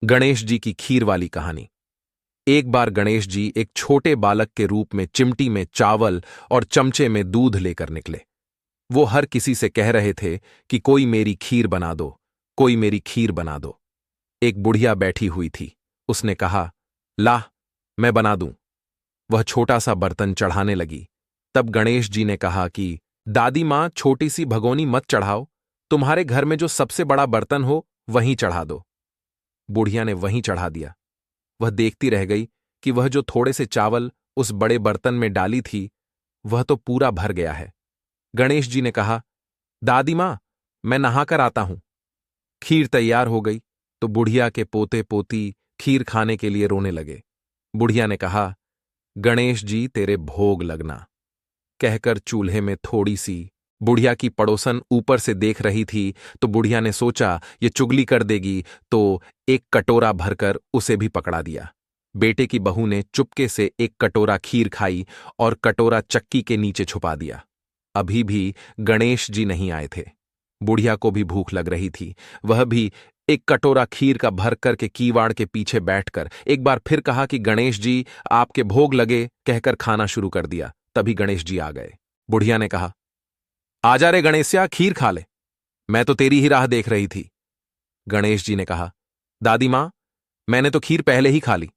गणेश जी की खीर वाली कहानी। एक बार गणेश जी एक छोटे बालक के रूप में चिमटी में चावल और चमचे में दूध लेकर निकले। वो हर किसी से कह रहे थे कि कोई मेरी खीर बना दो, कोई मेरी खीर बना दो। एक बुढ़िया बैठी हुई थी। उसने कहा, ला, मैं बना दूं। वह छोटा सा बर्तन चढ़ाने लगी। तब गणेश जी ने कहा कि दादी मां, छोटी सी भगोनी मत चढ़ाओ, तुम्हारे घर में जो सबसे बड़ा बर्तन हो वहीं चढ़ा दो। बुढ़िया ने वहीं चढ़ा दिया। वह देखती रह गई कि वह जो थोड़े से चावल उस बड़े बर्तन में डाली थी वह तो पूरा भर गया है। गणेश जी ने कहा, दादी मां, मैं नहाकर आता हूं। खीर तैयार हो गई तो बुढ़िया के पोते पोती खीर खाने के लिए रोने लगे। बुढ़िया ने कहा, गणेश जी तेरे भोग लगना, कहकर चूल्हे में थोड़ी सी बुढ़िया की पड़ोसन ऊपर से देख रही थी तो बुढ़िया ने सोचा ये चुगली कर देगी, तो एक कटोरा भरकर उसे भी पकड़ा दिया। बेटे की बहू ने चुपके से एक कटोरा खीर खाई और कटोरा चक्की के नीचे छुपा दिया। अभी भी गणेश जी नहीं आए थे। बुढ़िया को भी भूख लग रही थी। वह भी एक कटोरा खीर का भर करके कीवाड़ के पीछे बैठकर एक बार फिर कहा कि गणेश जी आपके भोग लगे, कहकर खाना शुरू कर दिया। तभी गणेश जी आ गए। बुढ़िया ने कहा, आजा रे गणेशिया, खीर खा ले, मैं तो तेरी ही राह देख रही थी। गणेश जी ने कहा, दादी मां, मैंने तो खीर पहले ही खा ली।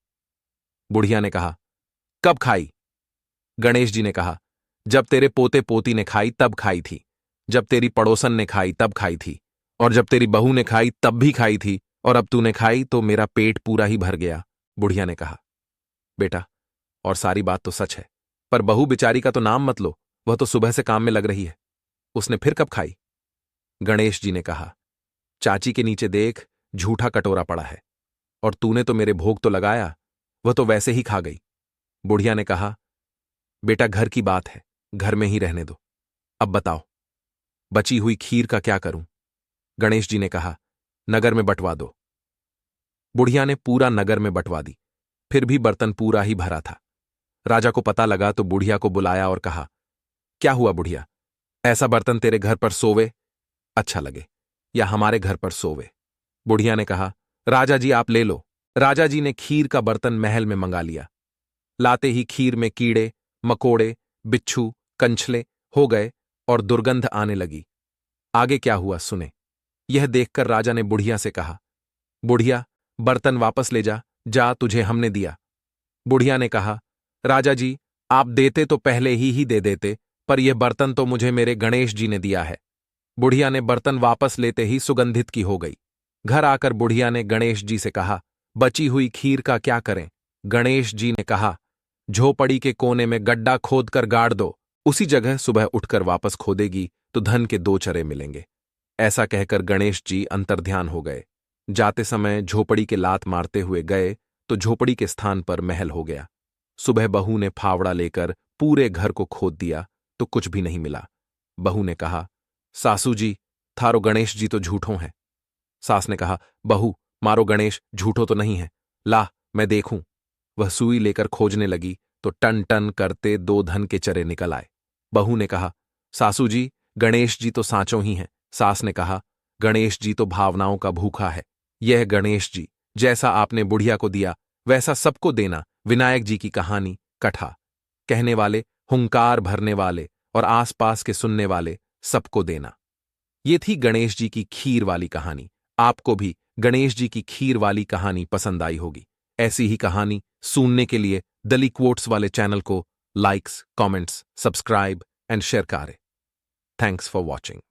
बुढ़िया ने कहा, कब खाई? गणेश जी ने कहा, जब तेरे पोते पोती ने खाई तब खाई थी, जब तेरी पड़ोसन ने खाई तब खाई थी, और जब तेरी बहू ने खाई तब भी खाई थी, और अब तूने खाई तो मेरा पेट पूरा ही भर गया। बुढ़िया ने कहा, बेटा, और सारी बात तो सच है, पर बहू बिचारी का तो नाम मत लो, वह तो सुबह से काम में लग रही है। उसने फिर कब खाई? गणेश जी ने कहा, चाची के नीचे देख, झूठा कटोरा पड़ा है, और तूने तो मेरे भोग तो लगाया, वह तो वैसे ही खा गई। बुढ़िया ने कहा, बेटा, घर की बात है, घर में ही रहने दो। अब बताओ, बची हुई खीर का क्या करूं? गणेश जी ने कहा, नगर में बंटवा दो। बुढ़िया ने पूरा नगर में बंटवा दी, फिर भी बर्तन पूरा ही भरा था। राजा को पता लगा तो बुढ़िया को बुलाया और कहा, क्या हुआ बुढ़िया, ऐसा बर्तन तेरे घर पर सोवे अच्छा लगे, या हमारे घर पर सोवे? बुढ़िया ने कहा, राजा जी आप ले लो। राजा जी ने खीर का बर्तन महल में मंगा लिया। लाते ही खीर में कीड़े मकोड़े, बिच्छू, कंछले हो गए और दुर्गंध आने लगी। आगे क्या हुआ सुने। यह देखकर राजा ने बुढ़िया से कहा, बुढ़िया, बर्तन वापस ले जा, जा, तुझे हमने दिया। बुढ़िया ने कहा, राजा जी आप देते तो पहले ही दे देते, पर यह बर्तन तो मुझे मेरे गणेश जी ने दिया है। बुढ़िया ने बर्तन वापस लेते ही सुगंधित की हो गई। घर आकर बुढ़िया ने गणेश जी से कहा, बची हुई खीर का क्या करें? गणेश जी ने कहा, झोपड़ी के कोने में गड्ढा खोदकर गाड़ दो, उसी जगह सुबह उठकर वापस खोदेगी तो धन के 2 चरे मिलेंगे। ऐसा कहकर गणेश जी अंतर्ध्यान हो गए। जाते समय झोपड़ी के लात मारते हुए गए तो झोपड़ी के स्थान पर महल हो गया। सुबह बहू ने फावड़ा लेकर पूरे घर को खोद दिया तो कुछ भी नहीं मिला। बहू ने कहा, सासू जी, थारो गणेश जी तो झूठों हैं। सास ने कहा, बहू, मारो गणेश झूठो तो नहीं है, ला मैं देखूं। वह सुई लेकर खोजने लगी तो टन टन करते 2 धन के चरे निकल आए। बहू ने कहा, सासू जी, गणेश जी तो सांचों ही हैं। सास ने कहा, गणेश जी तो भावनाओं का भूखा है। यह गणेश जी, जैसा आपने बुढ़िया को दिया वैसा सबको देना। विनायक जी की कहानी कथा कहने वाले, हुंकार भरने वाले और आसपास के सुनने वाले सबको देना। ये थी गणेश जी की खीर वाली कहानी। आपको भी गणेश जी की खीर वाली कहानी पसंद आई होगी। ऐसी ही कहानी सुनने के लिए दली क्वोट्स वाले चैनल को likes, comments, subscribe and share करें। Thanks for watching.